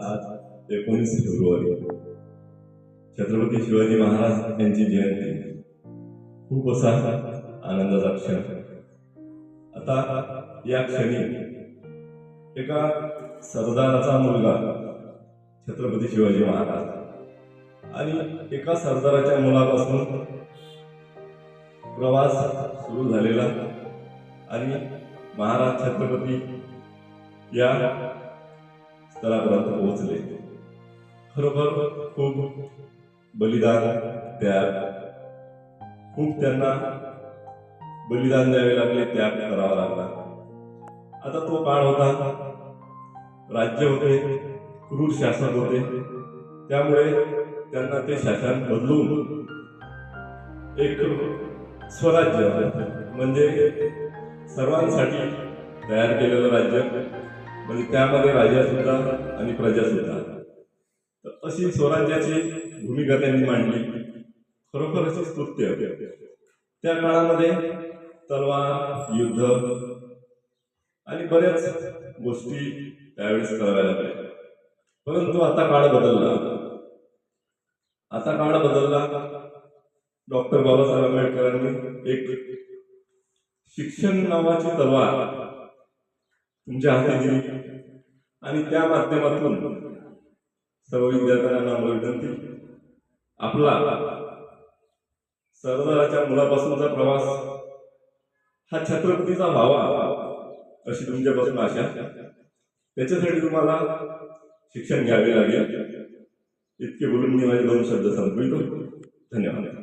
आज 19 फेब्रुवारी छत्रपती शिवाजी महाराज यांची जयंती। खूप असा आनंदाचा क्षण। आता या क्षणी एका सरदाराचा मुलगा छत्रपती शिवाजी महाराज आणि एका सरदाराच्या मुलापासून प्रवास सुरू झालेला आणि महाराज छत्रपती या स्तरापर्यंत पोहोचले। खरोखर खूप बलिदान त्याग, खूप त्यांना बलिदान द्यावे लागले, त्याग करावा लागला। आता तो काळ होता, राज्य होते, क्रूर शासक होते, त्यामुळे त्यांना ते शासन बदलून एक स्वराज्य म्हणजे सर्वांसाठी तयार केलेलं राज्य, म्हणजे त्यामध्ये राजा सुद्धा आणि प्रजा सुद्धा, तर अशी स्वराज्याची भूमिका त्यांनी मांडली। खरोखर अशी स्तुत्य। त्या काळामध्ये तलवार, युद्ध आणि बऱ्याच गोष्टी त्यावेळेस कराव्या लागल्या। परंतु आता काळ बदलला। आता काळ बदलला। डॉक्टर बाबासाहेब आंबेडकरांनी एक शिक्षण नावाची तलवार तुमच्या हाती दिली आणि त्या माध्यमातून सर्व विद्यार्थ्यांना विनंती, आपला सरदाराच्या मुलापासूनचा प्रवास हा छत्रपतीचा व्हावा अशी तुमच्यापासून आशा। त्याच्यासाठी तुम्हाला शिक्षण घ्यावे लागेल। इतके बोलून मी माझे 2 शब्द संपवितो। धन्यवाद।